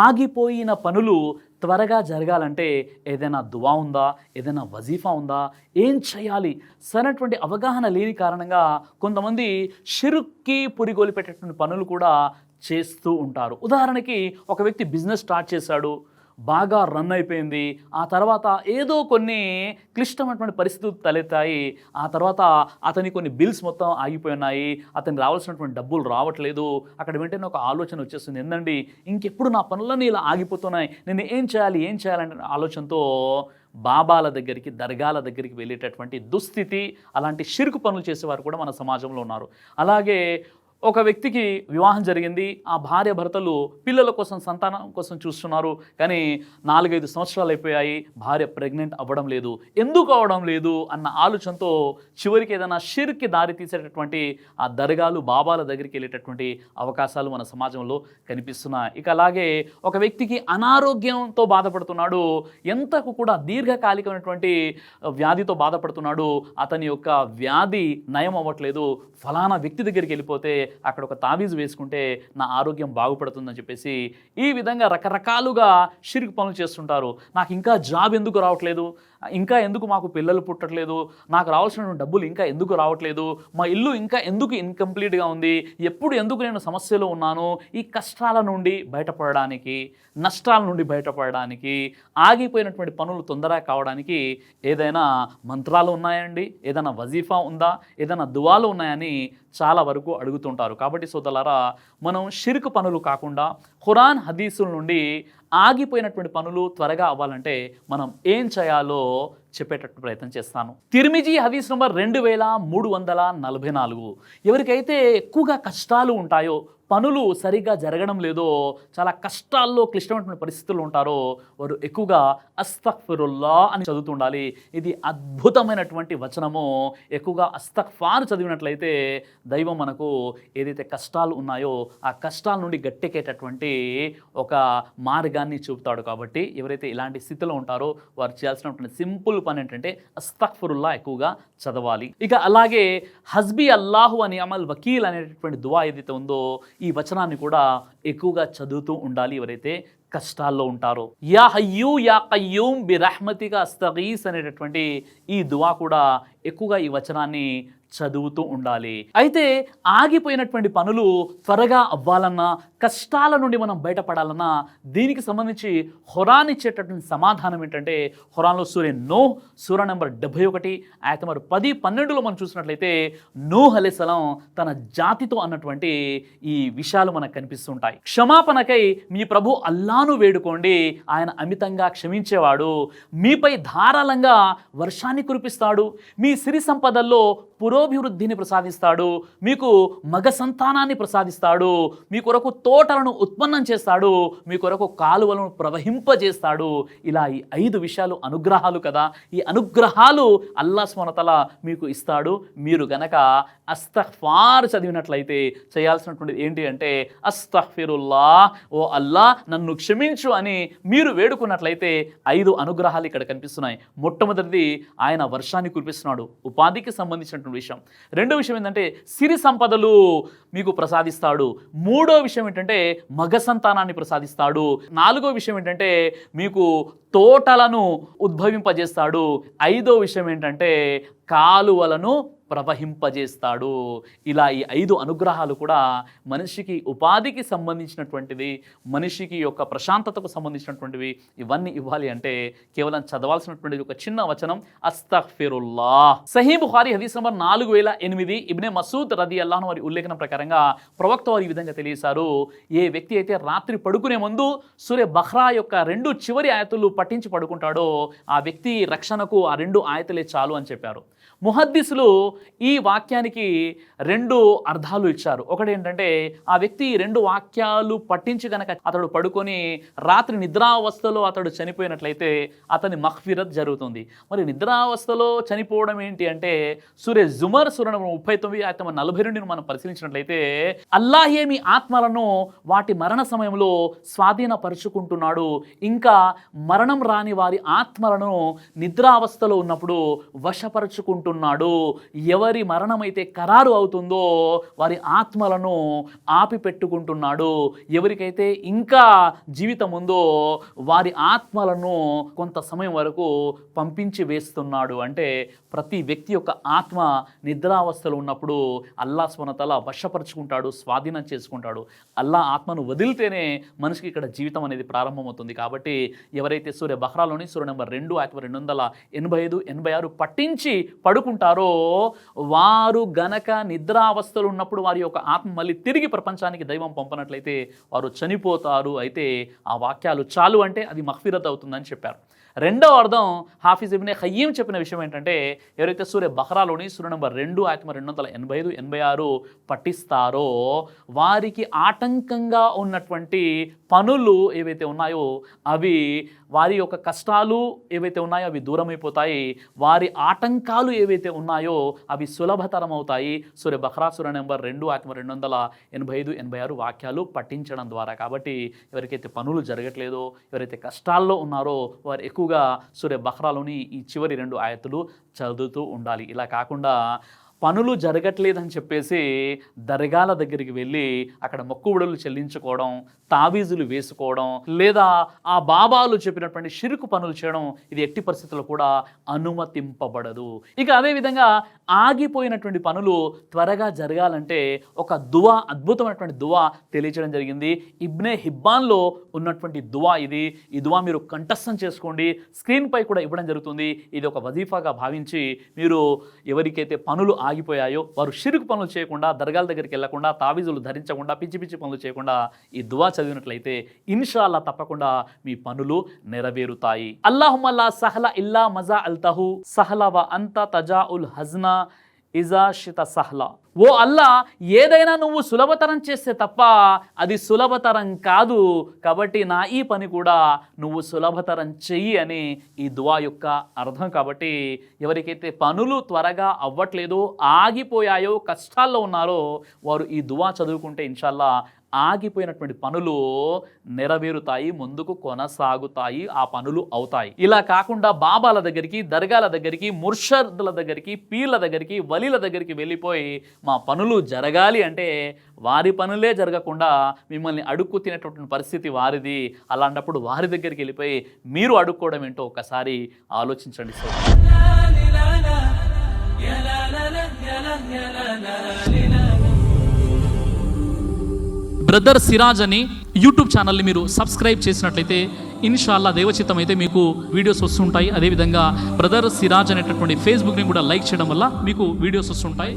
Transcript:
ఆగిపోయిన పనులు త్వరగా జరగాలంటే ఏదైనా దువా ఉందా, ఏదైనా వజీఫా ఉందా, ఏం చేయాలి సరైనటువంటి అవగాహన లేని కారణంగా కొంతమంది షిర్క్కి పురిగోలు పెట్టేటువంటి పనులు కూడా చేస్తూ ఉంటారు. ఉదాహరణకి ఒక వ్యక్తి బిజినెస్ స్టార్ట్ చేశాడు, బాగా రన్ అయిపోయింది. ఆ తర్వాత ఏదో కొన్ని క్లిష్టమైనటువంటి పరిస్థితులు తలెత్తాయి. ఆ తర్వాత అతని కొన్ని బిల్స్ మొత్తం ఆగిపోయినాయి, అతనికి రావాల్సినటువంటి డబ్బులు రావట్లేదు. అక్కడ వెంటనే ఒక ఆలోచన వచ్చేస్తుంది, ఏందండి ఇంకెప్పుడు నా పనులన్నీ ఇలా ఆగిపోతున్నాయి, నేను ఏం చేయాలనే ఆలోచనతో బాబాల దగ్గరికి, దర్గాల దగ్గరికి వెళ్ళేటటువంటి దుస్థితి, అలాంటి షిర్కు పనులు చేసేవారు కూడా మన సమాజంలో ఉన్నారు. అలాగే ఒక వ్యక్తికి వివాహం జరిగింది, ఆ భార్య భర్తలు పిల్లల కోసం, సంతానం కోసం చూస్తున్నారు. కానీ 4-5 సంవత్సరాలు అయిపోయాయి, భార్య ప్రెగ్నెంట్ అవ్వడం లేదు. ఎందుకు అవ్వడం లేదు అన్న ఆలోచనతో చివరికి ఏదైనా షిర్క్కి దారి తీసేటటువంటి ఆ దర్గాలు, బాబాల దగ్గరికి వెళ్ళేటటువంటి అవకాశాలు మన సమాజంలో కనిపిస్తున్నాయి. ఇక అలాగే ఒక వ్యక్తికి అనారోగ్యంతో బాధపడుతున్నాడు, ఎంతకు కూడా దీర్ఘకాలికమైనటువంటి వ్యాధితో బాధపడుతున్నాడు. అతని యొక్క వ్యాధి నయం అవ్వట్లేదు, ఫలానా వ్యక్తి దగ్గరికి వెళ్ళిపోతే అక్కడ ఒక తాబీజు వేసుకుంటే నా ఆరోగ్యం బాగుపడుతుందని చెప్పేసి ఈ విధంగా రకరకాలుగా షిర్క్ పనులు చేస్తుంటారు. నాకు ఇంకా జాబ్ ఎందుకు రావట్లేదు, ఇంకా ఎందుకు మాకు పిల్లలు పుట్టట్లేదు, నాకు రావాల్సిన డబ్బులు ఇంకా ఎందుకు రావట్లేదు, మా ఇల్లు ఇంకా ఎందుకు ఇన్కంప్లీట్గా ఉంది, ఎందుకు నేను సమస్యలో ఉన్నాను. ఈ కష్టాల నుండి బయటపడడానికి, నష్టాల నుండి బయటపడడానికి, ఆగిపోయినటువంటి పనులు తొందరగా కావడానికి ఏదైనా మంత్రాలు ఉన్నాయండి, ఏదైనా వజీఫా ఉందా, ఏదైనా దువాలు ఉన్నాయని చాలా వరకు అడుగుతుంటారు. కాబట్టి సోదరులారా, మనం షిర్క్ పనులు కాకుండా ఖురాన్ హదీసుల నుండి ఆగిపోయినటువంటి పనులు త్వరగా అవ్వాలంటే మనం ఏం చేయాలో చెప్పేటట్టు ప్రయత్నం చేస్తాను. తిర్మిజీ హదీస్ నంబర్ 2344. ఎవరికైతే ఎక్కువగా కష్టాలు ఉంటాయో, పనులు సరిగ్గా జరగడం లేదో, చాలా కష్టాల్లో క్లిష్టమైనటువంటి పరిస్థితులు ఉంటారో వారు ఎక్కువగా అస్తగ్ఫిరుల్లా అని చదువుతుండాలి. ఇది అద్భుతమైనటువంటి వచనము. ఎక్కువగా అస్తగ్ఫార్ చదివినట్లయితే దైవం మనకు ఏదైతే కష్టాలు ఉన్నాయో ఆ కష్టాల నుండి గట్టెక్కేటటువంటి ఒక మార్గాన్ని చూపుతాడు. కాబట్టి ఎవరైతే ఇలాంటి స్థితిలో ఉంటారో వారు చేయాల్సినటువంటి సింపుల్ పని ఏంటంటే అస్తగ్ఫిరుల్లా ఎక్కువగా చదవాలి. ఇక అలాగే హస్బీ అల్లాహు అని అమల్ వకీల్ అనేటటువంటి దువా ఏదైతే ఉందో ఈ వచనాన్ని కూడా ఎక్కువగా చదువుతూ ఉండాలి ఎవరైతే కష్టాల్లో ఉంటారో. యా హయ్యూ యా కయ్యూమ్ బిరహ్మతిక అస్తగీస్ అనేటటువంటి ఈ దువా కూడా ఎక్కువగా ఈ వచనాన్ని చదువుతూ ఉండాలి. అయితే ఆగిపోయినటువంటి పనులు త్వరగా అవ్వాలన్నా, కష్టాల నుండి మనం బయటపడాలన్నా దీనికి సంబంధించి ఖురాన్ ఇచ్చేటటువంటి సమాధానం ఏంటంటే, ఖురాన్లో సూరా నెంబర్ 71 ఆయత నెంబర్ 10-12లో మనం చూసినట్లయితే నూహ్ అలైహిస్సలాం తన జాతితో అన్నటువంటి ఈ విషయాలు మనకు కనిపిస్తుంటాయి. క్షమాపణకై మీ ప్రభు అల్లాను వేడుకోండి, ఆయన అమితంగా క్షమించేవాడు, మీపై ధారాళంగా వర్షాన్ని కురిపిస్తాడు, మీ సిరి సంపదల్లో పురోభివృద్ధిని ప్రసాదిస్తాడు, మీకు మగ సంతానాన్ని ప్రసాదిస్తాడు, మీ కొరకు తోటలను ఉత్పన్నం చేస్తాడు, మీ కొరకు కాలువలను ప్రవహింపజేస్తాడు. ఇలా ఈ 5 విషయాలు అనుగ్రహాలు కదా. ఈ అనుగ్రహాలు అల్లాహ్ సుబ్హానహు వ తఆలా మీకు ఇస్తాడు. మీరు గనక అస్తగ్ఫార్ చదివినట్లయితే చేయాల్సినటువంటిది ఏంటి అంటే అస్తగ్ఫిరుల్లా, ఓ అల్లా నన్ను క్షమించు అని మీరు వేడుకున్నట్లయితే 5 అనుగ్రహాలు ఇక్కడ కనిపిస్తున్నాయి. మొట్టమొదటిది ఆయన వర్షాన్ని కురిపిస్తున్నాడు, ఉపాధికి సంబంధించినటువంటి విషయం. రెండో విషయం ఏంటంటే సిరి సంపదలు మీకు ప్రసాదిస్తాడు. మూడో విషయం ఏంటంటే మగ సంతానాన్ని ప్రసాదిస్తాడు. నాలుగో విషయం ఏంటంటే మీకు తోటలను ఉద్భవింపజేస్తాడు. ఐదో విషయం ఏంటంటే కాలువలను ప్రవహింపజేస్తాడు. ఇలా ఈ 5 అనుగ్రహాలు కూడా మనిషికి ఉపాధికి సంబంధించినటువంటివి, మనిషికి యొక్క ప్రశాంతతకు సంబంధించినటువంటివి. ఇవన్నీ ఇవ్వాలి అంటే కేవలం చదవాల్సినటువంటిది ఒక చిన్న వచనం అస్తగ్ఫిరుల్లా. సహీ బుఖారీ హదీస్ నంబర్ 4008 ఇబ్నే మసూద్ రదియల్లాహు అన్హు వారి ఉల్లేఖనం ప్రకారంగా ప్రవక్త వారు ఈ విధంగా తెలియజేశారు, ఏ వ్యక్తి అయితే రాత్రి పడుకునే ముందు సూరే బఖ్రా యొక్క 2 చివరి ఆయతులు పఠించి పడుకుంటాడో ఆ వ్యక్తి రక్షణకు ఆ 2 ఆయతులే చాలు అని చెప్పారు. ముహద్దీసులు ఈ వాక్యానికి 2 అర్థాలు ఇచ్చారు. ఒకటి ఏంటంటే ఆ వ్యక్తి 2 వాక్యాలు పఠించి కనుక అతడు పడుకొని రాత్రి నిద్రావస్థలో అతడు చనిపోయినట్లయితే అతని మగ్ఫిరత్ జరుగుతుంది. మరి నిద్రావస్థలో చనిపోవడం ఏంటి అంటే సూరే జుమర్ సూర 39 ఆయత 42ను మనం పరిశీలించినట్లయితే అల్లాహే మీ ఆత్మలను వాటి మరణ సమయంలో స్వాధీనపరుచుకుంటున్నాడు, ఇంకా మరణం రాని వారి ఆత్మలను నిద్రావస్థలో ఉన్నప్పుడు వశపరుచుకుంటున్నాడు పెట్టుకుంటున్నాడు. ఎవరి మరణమైతే ఖరారు అవుతుందో వారి ఆత్మలను ఆపి పెట్టుకుంటున్నాడు. ఎవరికైతే ఇంకా జీవితం ఉందో వారి ఆత్మలను కొంత సమయం వరకు పంపించి వేస్తున్నాడు. అంటే ప్రతి వ్యక్తి యొక్క ఆత్మ నిద్రావస్థలో ఉన్నప్పుడు అల్లా సుబ్హానహు వ తఆలా వశపరుచుకుంటాడు, స్వాధీనం చేసుకుంటాడు. అల్లా ఆత్మను వదిలితేనే మనిషికి ఇక్కడ జీవితం అనేది ప్రారంభమవుతుంది. కాబట్టి ఎవరైతే సూర్య బహ్రాలోని సూర్య నెంబర్ 2 ఆయత 285, 86 పట్టించి పడుకుంటారో వారు గనక నిద్రావస్థలు ఉన్నప్పుడు వారి యొక్క ఆత్మ మళ్ళీ తిరిగి ప్రపంచానికి దైవం పంపనట్లయితే వారు చనిపోతారు. అయితే ఆ వాక్యాలు చాలు అంటే అది మగ్ఫిరత్ అవుతుందని చెప్పారు. రెండవ అర్థం హాఫిజ్ ఇబ్నే ఖయ్యీం చెప్పిన విషయం ఏంటంటే ఎవరైతే సూర్య బహ్రాలోని సూర్య నెంబర్ 2 ఆయత 285, 86 పఠిస్తారో వారికి ఆటంకంగా ఉన్నటువంటి పనులు ఏవైతే ఉన్నాయో అవి వారి యొక్క కష్టాలు ఏవైతే ఉన్నాయో అవి దూరమైపోతాయి. వారి ఆటంకాలు ఏవైతే ఉన్నాయో అవి సులభతరం అవుతాయి సూర్య బహ్రా సూర్య నెంబర్ 2 ఆయత 285, 86 వాక్యాలు పఠించడం ద్వారా. కాబట్టి ఎవరికైతే పనులు జరగట్లేదో ఎవరైతే కష్టాల్లో ఉన్నారో వారు ఎక్కువగా సూర్య బహ్రాలోని ఈ చివరి 2 ఆయతులు చదువుతూ ఉండాలి. ఇలా కాకుండా పనులు జరగట్లేదని చెప్పేసి దర్గాల దగ్గరికి వెళ్ళి అక్కడ మొక్కుబడులు చెల్లించుకోవడం, తావీజులు వేసుకోవడం, లేదా ఆ బాబాలు చెప్పినటువంటి షిరుకు పనులు చేయడం ఇది ఎట్టి పరిస్థితుల్లో కూడా అనుమతింపబడదు. ఇక అదేవిధంగా ఆగిపోయినటువంటి పనులు త్వరగా జరగాలంటే ఒక దువా, అద్భుతమైనటువంటి దువా తెలియచేయడం జరిగింది. ఇబ్నే హిబ్బాన్లో ఉన్నటువంటి దువా ఇది. ఈ దువా మీరు కంఠస్థం చేసుకోండి. స్క్రీన్పై కూడా ఇవ్వడం జరుగుతుంది. ఇది ఒక వజీఫాగా భావించి మీరు ఎవరికైతే పనులు ఆగిపోయాయో వారు షిరుకు పనులు చేయకుండా, దర్గాల దగ్గరికి వెళ్లకుండా, తావీజులు ధరించకుండా, పిచ్చి పిచ్చి పనులు చేయకుండా ఈ దువా చదివినట్లయితే ఇన్షాల్లా తప్పకుండా మీ పనులు నెరవేరుతాయి. అల్లాహుమ్మ లా సహల ఇల్లా మజా అల్తహు సహల వ అంత తజాఉల్ హజ్నా ఇజా షిత సహలా. ఓ అల్లా, ఏదైనా నువ్వు సులభతరం చేస్తే తప్ప అది సులభతరం కాదు, కాబట్టి నా ఈ పని కూడా నువ్వు సులభతరం చెయ్యి అని ఈ దువా యొక్క అర్థం. కాబట్టి ఎవరికైతే పనులు త్వరగా అవ్వట్లేదో, ఆగిపోయాయో, కష్టాల్లో ఉన్నారో వారు ఈ దువా చదువుకుంటే ఇన్షాల్లా ఆగిపోయినటువంటి పనులు నెరవేరుతాయి, ముందుకు కొనసాగుతాయి, ఆ పనులు అవుతాయి. ఇలా కాకుండా బాబాల దగ్గరికి, దర్గాల దగ్గరికి, ముర్షద్ల దగ్గరికి, పీర్ల దగ్గరికి, వలీల దగ్గరికి వెళ్ళిపోయి మా పనులు జరగాలి అంటే వారి పనులే జరగకుండా మిమ్మల్ని అడుక్కు తినేటటువంటి పరిస్థితి వారిది. అలాంటప్పుడు వారి దగ్గరికి వెళ్ళిపోయి మీరు అడుక్కోవడం ఏంటో ఒకసారి ఆలోచించండి. బ్రదర్ సిరాజ్ అని యూట్యూబ్ ఛానల్ని మీరు సబ్స్క్రైబ్ చేసినట్లయితే ఇన్షాల్లా దేవచిత్తం అయితే మీకు వీడియోస్ వస్తుంటాయి. అదేవిధంగా బ్రదర్ సిరాజ్ అనేటటువంటి ఫేస్బుక్ని కూడా లైక్ చేయడం వల్ల మీకు వీడియోస్ వస్తుంటాయి.